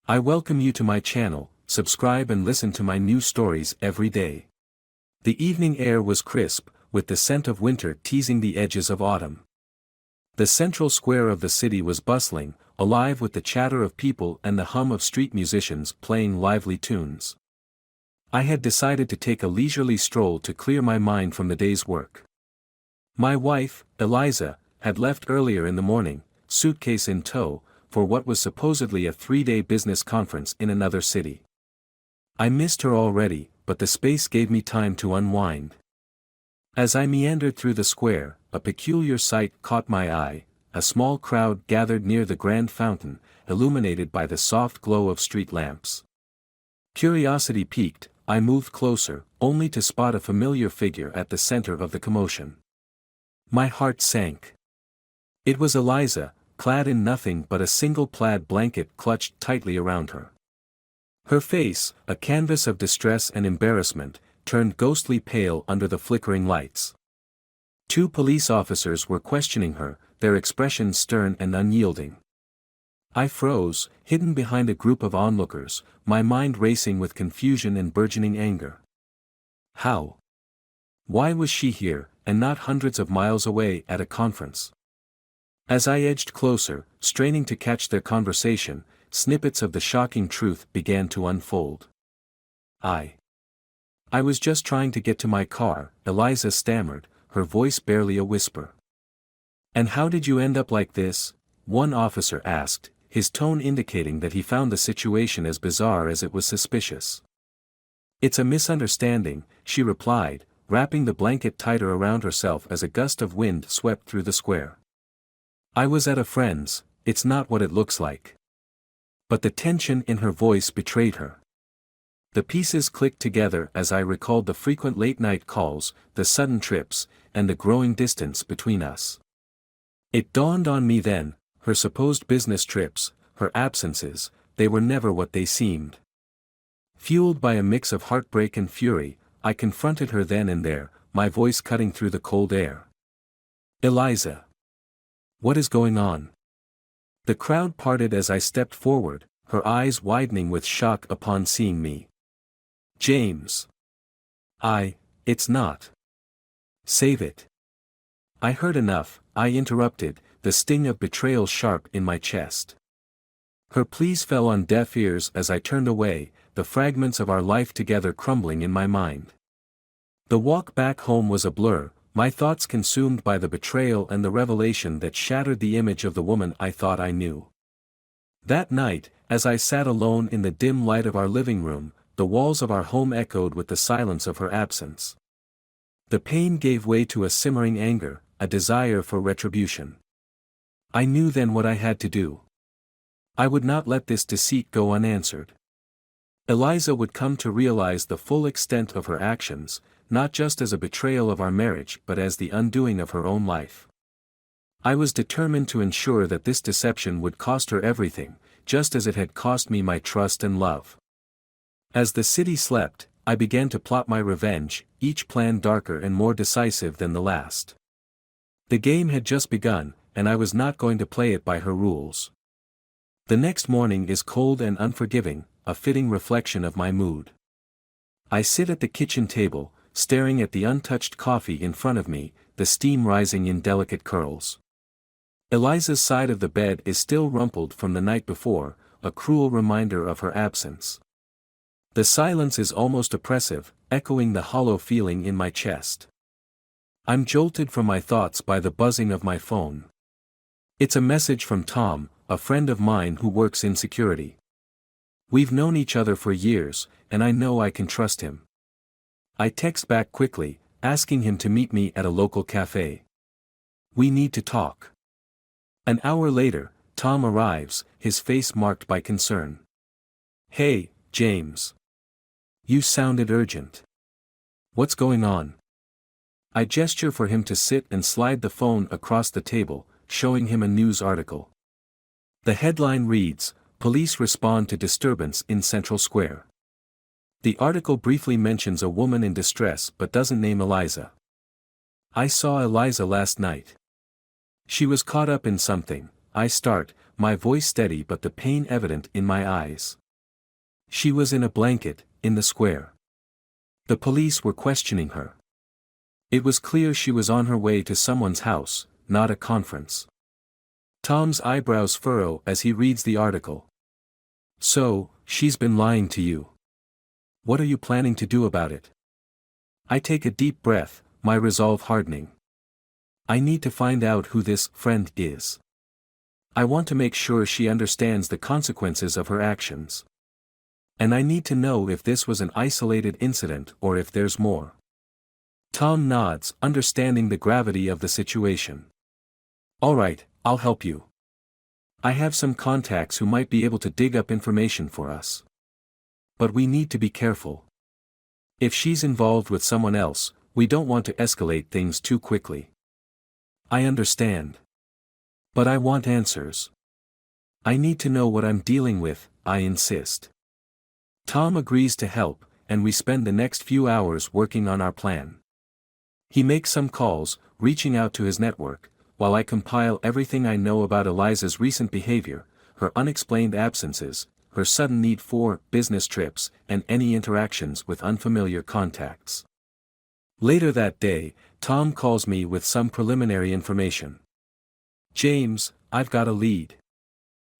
I welcome you to my channel. Subscribe and listen to my new stories every day. The evening air was crisp, with the scent of winter teasing the edges of autumn. The central square of the city was bustling, alive with the chatter of people and the hum of street musicians playing lively tunes. I had decided to take a leisurely stroll to clear my mind from the day's work. My wife, Eliza, had left earlier in the morning, suitcase in tow, for what was supposedly a 3-day business conference in another city. I missed her already, but the space gave me time to unwind. As I meandered through the square, a peculiar sight caught my eye. A small crowd gathered near the grand fountain, illuminated by the soft glow of street lamps. Curiosity piqued, I moved closer, only to spot a familiar figure at the center of the commotion. My heart sank. It was Eliza, clad in nothing but a single plaid blanket clutched tightly around her. Her face, a canvas of distress and embarrassment, turned ghostly pale under the flickering lights. 2 police officers were questioning her, their expressions stern and unyielding. I froze, hidden behind a group of onlookers, my mind racing with confusion and burgeoning anger. How? Why was she here, and not hundreds of miles away at a conference? As I edged closer, straining to catch their conversation, snippets of the shocking truth began to unfold. I was just trying to get to my car, Eliza stammered, her voice barely a whisper. And how did you end up like this? One officer asked, his tone indicating that he found the situation as bizarre as it was suspicious. It's a misunderstanding, she replied, wrapping the blanket tighter around herself as a gust of wind swept through the square. I was at a friend's, it's not what it looks like. But the tension in her voice betrayed her. The pieces clicked together as I recalled the frequent late-night calls, the sudden trips, and the growing distance between us. It dawned on me then, her supposed business trips, her absences, they were never what they seemed. Fueled by a mix of heartbreak and fury, I confronted her then and there, my voice cutting through the cold air. Eliza. What is going on? The crowd parted as I stepped forward, her eyes widening with shock upon seeing me. James. It's not. Save it. I heard enough, I interrupted, the sting of betrayal sharp in my chest. Her pleas fell on deaf ears as I turned away, the fragments of our life together crumbling in my mind. The walk back home was a blur, my thoughts consumed by the betrayal and the revelation that shattered the image of the woman I thought I knew. That night, as I sat alone in the dim light of our living room, the walls of our home echoed with the silence of her absence. The pain gave way to a simmering anger, a desire for retribution. I knew then what I had to do. I would not let this deceit go unanswered. Eliza would come to realize the full extent of her actions, not just as a betrayal of our marriage but as the undoing of her own life. I was determined to ensure that this deception would cost her everything, just as it had cost me my trust and love. As the city slept, I began to plot my revenge, each plan darker and more decisive than the last. The game had just begun, and I was not going to play it by her rules. The next morning is cold and unforgiving, a fitting reflection of my mood. I sit at the kitchen table, staring at the untouched coffee in front of me, the steam rising in delicate curls. Eliza's side of the bed is still rumpled from the night before, a cruel reminder of her absence. The silence is almost oppressive, echoing the hollow feeling in my chest. I'm jolted from my thoughts by the buzzing of my phone. It's a message from Tom, a friend of mine who works in security. We've known each other for years, and I know I can trust him. I text back quickly, asking him to meet me at a local cafe. We need to talk. An hour later, Tom arrives, his face marked by concern. Hey, James. You sounded urgent. What's going on? I gesture for him to sit and slide the phone across the table, showing him a news article. The headline reads, Police respond to disturbance in Central Square. The article briefly mentions a woman in distress but doesn't name Eliza. I saw Eliza last night. She was caught up in something, I start, my voice steady but the pain evident in my eyes. She was in a blanket, in the square. The police were questioning her. It was clear she was on her way to someone's house, not a conference. Tom's eyebrows furrow as he reads the article. So, she's been lying to you. What are you planning to do about it? I take a deep breath, my resolve hardening. I need to find out who this friend is. I want to make sure she understands the consequences of her actions. And I need to know if this was an isolated incident or if there's more. Tom nods, understanding the gravity of the situation. All right, I'll help you. I have some contacts who might be able to dig up information for us. But we need to be careful. If she's involved with someone else, we don't want to escalate things too quickly. I understand. But I want answers. I need to know what I'm dealing with, I insist. Tom agrees to help, and we spend the next few hours working on our plan. He makes some calls, reaching out to his network, while I compile everything I know about Eliza's recent behavior, her unexplained absences, her sudden need for business trips, and any interactions with unfamiliar contacts. Later that day, Tom calls me with some preliminary information. James, I've got a lead.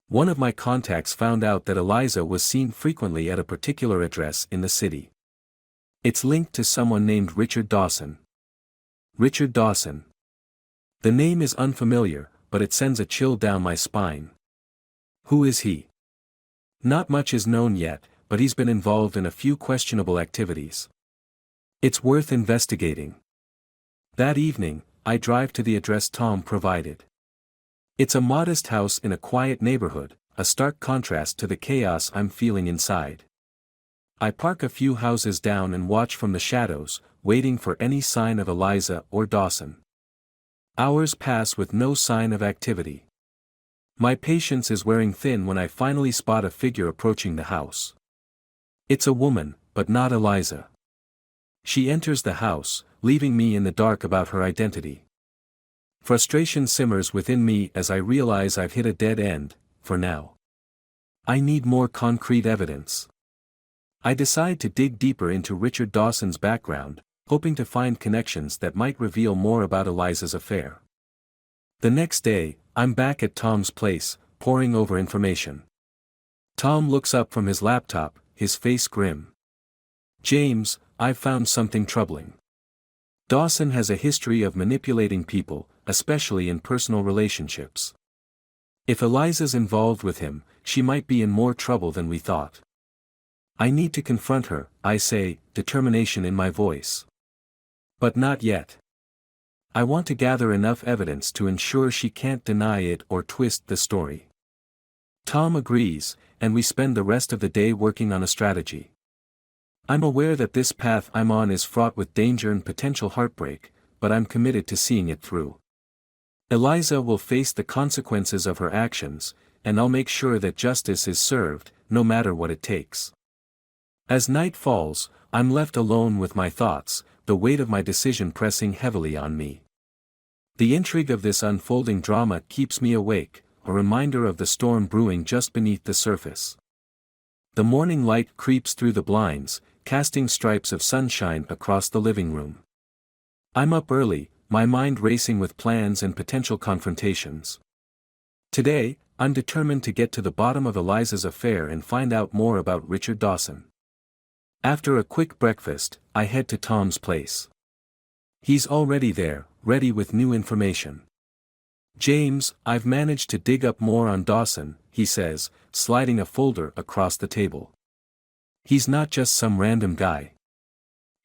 One of my contacts found out that Eliza was seen frequently at a particular address in the city. It's linked to someone named Richard Dawson. Richard Dawson. The name is unfamiliar, but it sends a chill down my spine. Who is he? Not much is known yet, but he's been involved in a few questionable activities. It's worth investigating. That evening, I drive to the address Tom provided. It's a modest house in a quiet neighborhood, a stark contrast to the chaos I'm feeling inside. I park a few houses down and watch from the shadows, waiting for any sign of Eliza or Dawson. Hours pass with no sign of activity. My patience is wearing thin when I finally spot a figure approaching the house. It's a woman, but not Eliza. She enters the house, leaving me in the dark about her identity. Frustration simmers within me as I realize I've hit a dead end, for now. I need more concrete evidence. I decide to dig deeper into Richard Dawson's background, hoping to find connections that might reveal more about Eliza's affair. The next day, I'm back at Tom's place, poring over information. Tom looks up from his laptop, his face grim. James, I've found something troubling. Dawson has a history of manipulating people, especially in personal relationships. If Eliza's involved with him, she might be in more trouble than we thought. I need to confront her, I say, determination in my voice. But not yet. I want to gather enough evidence to ensure she can't deny it or twist the story. Tom agrees, and we spend the rest of the day working on a strategy. I'm aware that this path I'm on is fraught with danger and potential heartbreak, but I'm committed to seeing it through. Eliza will face the consequences of her actions, and I'll make sure that justice is served, no matter what it takes. As night falls, I'm left alone with my thoughts, the weight of my decision pressing heavily on me. The intrigue of this unfolding drama keeps me awake, a reminder of the storm brewing just beneath the surface. The morning light creeps through the blinds, casting stripes of sunshine across the living room. I'm up early, my mind racing with plans and potential confrontations. Today, I'm determined to get to the bottom of Eliza's affair and find out more about Richard Dawson. After a quick breakfast, I head to Tom's place. He's already there, ready with new information. James, I've managed to dig up more on Dawson, he says, sliding a folder across the table. He's not just some random guy.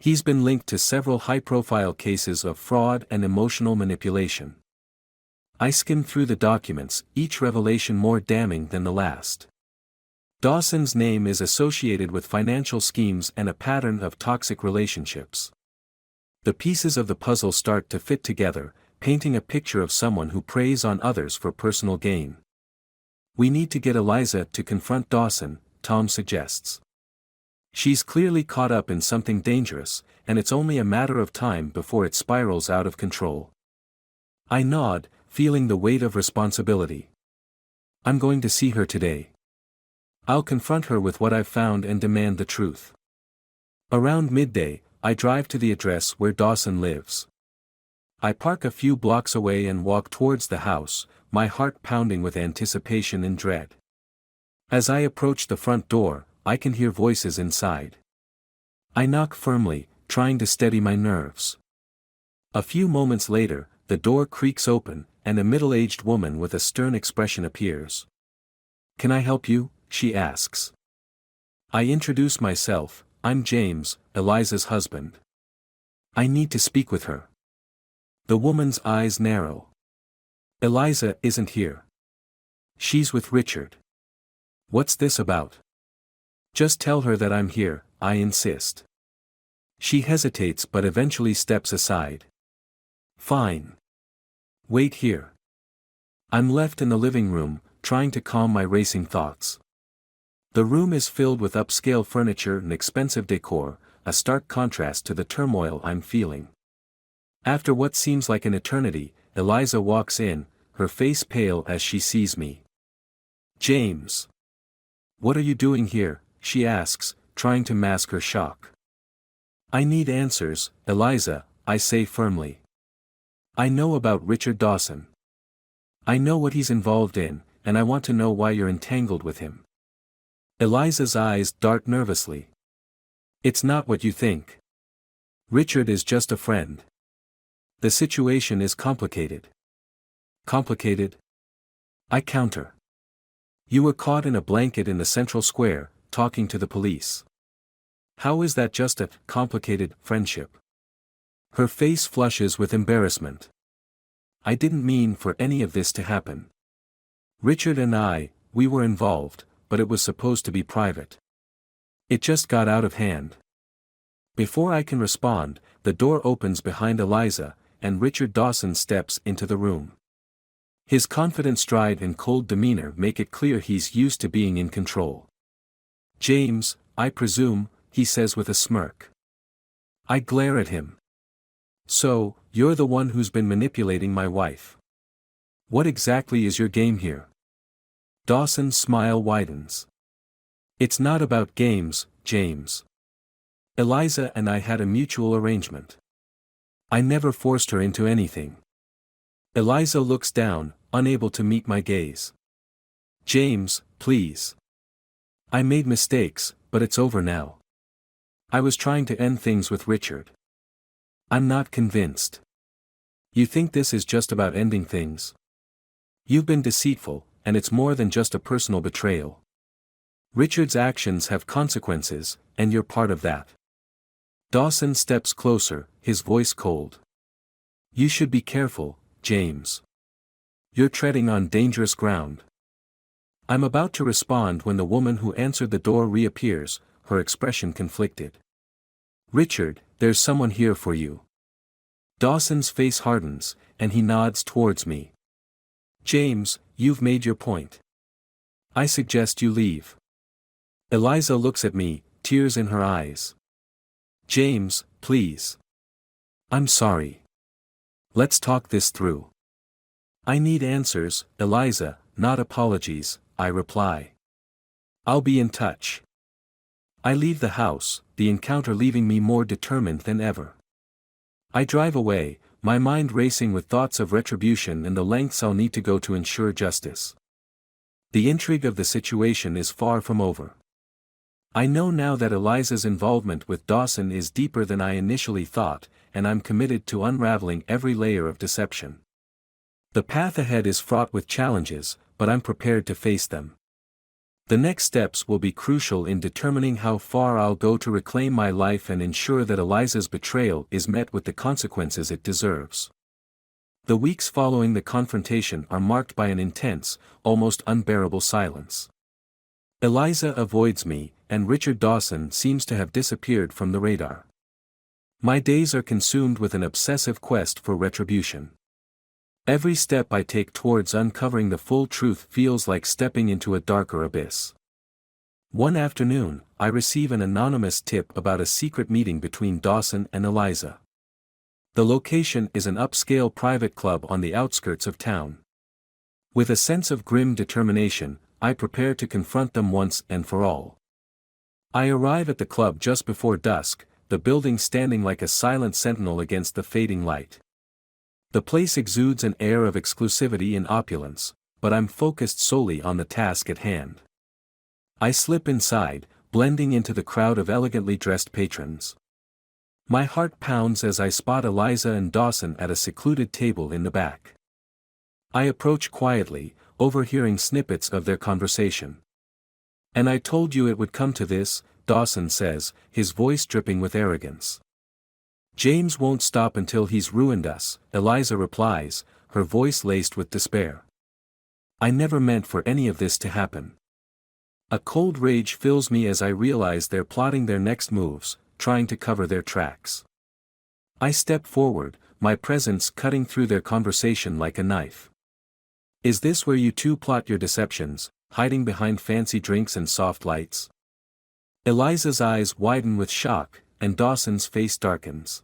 He's been linked to several high-profile cases of fraud and emotional manipulation. I skim through the documents, each revelation more damning than the last. Dawson's name is associated with financial schemes and a pattern of toxic relationships. The pieces of the puzzle start to fit together, painting a picture of someone who preys on others for personal gain. We need to get Eliza to confront Dawson, Tom suggests. She's clearly caught up in something dangerous, and it's only a matter of time before it spirals out of control. I nod, feeling the weight of responsibility. I'm going to see her today. I'll confront her with what I've found and demand the truth. Around midday, I drive to the address where Dawson lives. I park a few blocks away and walk towards the house, my heart pounding with anticipation and dread. As I approach the front door, I can hear voices inside. I knock firmly, trying to steady my nerves. A few moments later, the door creaks open, and a middle-aged woman with a stern expression appears. "Can I help you?" she asks. I introduce myself. "I'm James, Eliza's husband. I need to speak with her." The woman's eyes narrow. "Eliza isn't here. She's with Richard." "What's this about?" "Just tell her that I'm here," I insist. She hesitates but eventually steps aside. "Fine. Wait here." I'm left in the living room, trying to calm my racing thoughts. The room is filled with upscale furniture and expensive decor, a stark contrast to the turmoil I'm feeling. After what seems like an eternity, Eliza walks in, her face pale as she sees me. "James. What are you doing here?" she asks, trying to mask her shock. "I need answers, Eliza," I say firmly. "I know about Richard Dawson. I know what he's involved in, and I want to know why you're entangled with him." Eliza's eyes dart nervously. "It's not what you think. Richard is just a friend. The situation is complicated." "Complicated?" I counter. "You were caught in a blanket in the central square, talking to the police. How is that just a complicated friendship?" Her face flushes with embarrassment. "I didn't mean for any of this to happen. Richard and we were involved, but it was supposed to be private. It just got out of hand." Before I can respond, the door opens behind Eliza, and Richard Dawson steps into the room. His confident stride and cold demeanor make it clear he's used to being in control. "James, I presume," he says with a smirk. I glare at him. "So, you're the one who's been manipulating my wife. What exactly is your game here?" Dawson's smile widens. "It's not about games, James. Eliza and I had a mutual arrangement. I never forced her into anything." Eliza looks down, unable to meet my gaze. "James, please. I made mistakes, but it's over now. I was trying to end things with Richard." "I'm not convinced. You think this is just about ending things? You've been deceitful, and it's more than just a personal betrayal. Richard's actions have consequences, and you're part of that." Dawson steps closer, his voice cold. "You should be careful, James. You're treading on dangerous ground." I'm about to respond when the woman who answered the door reappears, her expression conflicted. "Richard, there's someone here for you." Dawson's face hardens, and he nods towards me. "James, you've made your point. I suggest you leave." Eliza looks at me, tears in her eyes. "James, please. I'm sorry. Let's talk this through." "I need answers, Eliza, not apologies," I reply. "I'll be in touch." I leave the house, the encounter leaving me more determined than ever. I drive away, my mind racing with thoughts of retribution and the lengths I'll need to go to ensure justice. The intrigue of the situation is far from over. I know now that Eliza's involvement with Dawson is deeper than I initially thought, and I'm committed to unraveling every layer of deception. The path ahead is fraught with challenges, but I'm prepared to face them. The next steps will be crucial in determining how far I'll go to reclaim my life and ensure that Eliza's betrayal is met with the consequences it deserves. The weeks following the confrontation are marked by an intense, almost unbearable silence. Eliza avoids me, and Richard Dawson seems to have disappeared from the radar. My days are consumed with an obsessive quest for retribution. Every step I take towards uncovering the full truth feels like stepping into a darker abyss. One afternoon, I receive an anonymous tip about a secret meeting between Dawson and Eliza. The location is an upscale private club on the outskirts of town. With a sense of grim determination, I prepare to confront them once and for all. I arrive at the club just before dusk, the building standing like a silent sentinel against the fading light. The place exudes an air of exclusivity and opulence, but I'm focused solely on the task at hand. I slip inside, blending into the crowd of elegantly dressed patrons. My heart pounds as I spot Eliza and Dawson at a secluded table in the back. I approach quietly, overhearing snippets of their conversation. "And I told you it would come to this," Dawson says, his voice dripping with arrogance. "James won't stop until he's ruined us," Eliza replies, her voice laced with despair. "I never meant for any of this to happen." A cold rage fills me as I realize they're plotting their next moves, trying to cover their tracks. I step forward, my presence cutting through their conversation like a knife. "Is this where you two plot your deceptions, hiding behind fancy drinks and soft lights?" Eliza's eyes widen with shock, and Dawson's face darkens.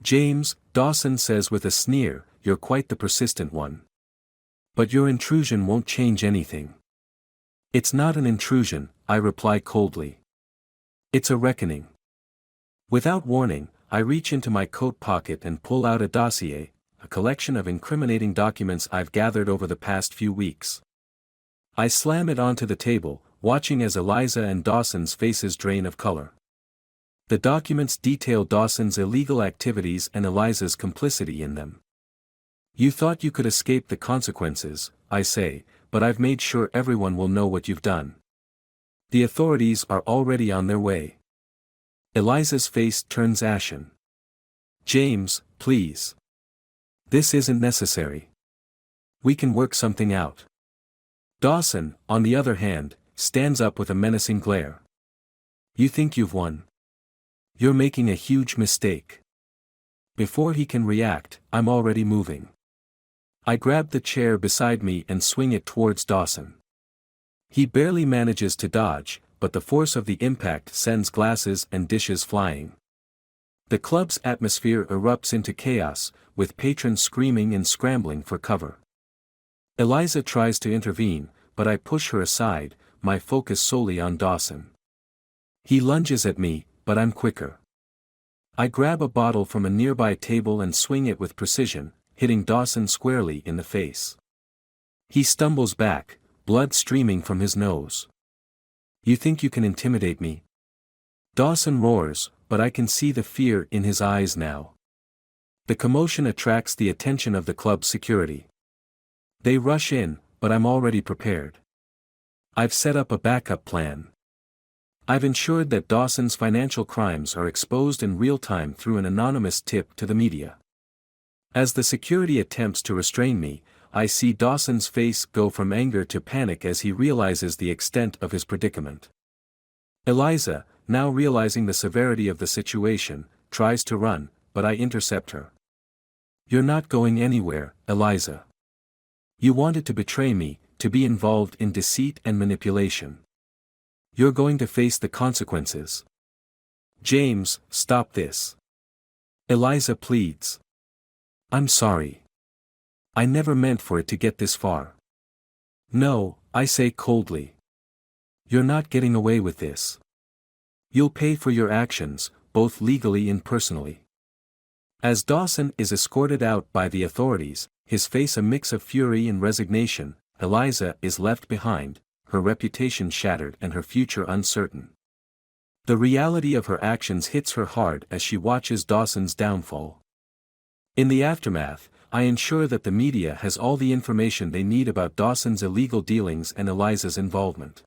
"James," Dawson says with a sneer, "you're quite the persistent one. But your intrusion won't change anything." "It's not an intrusion," I reply coldly. "It's a reckoning." Without warning, I reach into my coat pocket and pull out a dossier, a collection of incriminating documents I've gathered over the past few weeks. I slam it onto the table, watching as Eliza and Dawson's faces drain of color. The documents detail Dawson's illegal activities and Eliza's complicity in them. "You thought you could escape the consequences," I say, "but I've made sure everyone will know what you've done. The authorities are already on their way." Eliza's face turns ashen. "James, please. This isn't necessary. We can work something out." Dawson, on the other hand, stands up with a menacing glare. "You think you've won? You're making a huge mistake." Before he can react, I'm already moving. I grab the chair beside me and swing it towards Dawson. He barely manages to dodge, but the force of the impact sends glasses and dishes flying. The club's atmosphere erupts into chaos, with patrons screaming and scrambling for cover. Eliza tries to intervene, but I push her aside, my focus solely on Dawson. He lunges at me, but I'm quicker. I grab a bottle from a nearby table and swing it with precision, hitting Dawson squarely in the face. He stumbles back, blood streaming from his nose. "You think you can intimidate me?" Dawson roars, but I can see the fear in his eyes now. The commotion attracts the attention of the club's security. They rush in, but I'm already prepared. I've set up a backup plan. I've ensured that Dawson's financial crimes are exposed in real time through an anonymous tip to the media. As the security attempts to restrain me, I see Dawson's face go from anger to panic as he realizes the extent of his predicament. Eliza, now realizing the severity of the situation, tries to run, but I intercept her. "You're not going anywhere, Eliza. You wanted to betray me, to be involved in deceit and manipulation. You're going to face the consequences." "James, stop this." Eliza pleads. "I'm sorry. I never meant for it to get this far." "No," I say coldly. "You're not getting away with this. You'll pay for your actions, both legally and personally." As Dawson is escorted out by the authorities, his face a mix of fury and resignation, Eliza is left behind, her reputation shattered and her future uncertain. The reality of her actions hits her hard as she watches Dawson's downfall. In the aftermath, I ensure that the media has all the information they need about Dawson's illegal dealings and Eliza's involvement.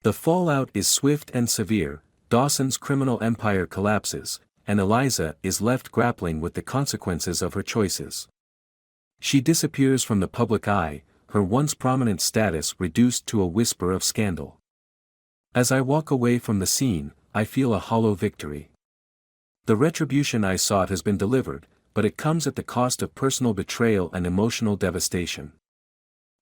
The fallout is swift and severe, Dawson's criminal empire collapses, and Eliza is left grappling with the consequences of her choices. She disappears from the public eye, her once prominent status reduced to a whisper of scandal. As I walk away from the scene, I feel a hollow victory. The retribution I sought has been delivered, but it comes at the cost of personal betrayal and emotional devastation.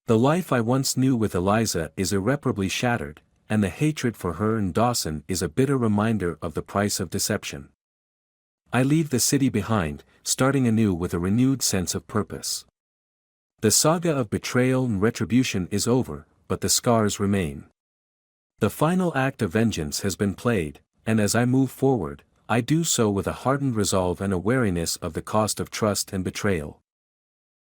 The life I once knew with Eliza is irreparably shattered, and the hatred for her and Dawson is a bitter reminder of the price of deception. I leave the city behind, starting anew with a renewed sense of purpose. The saga of betrayal and retribution is over, but the scars remain. The final act of vengeance has been played, and as I move forward, I do so with a hardened resolve and a wariness of the cost of trust and betrayal.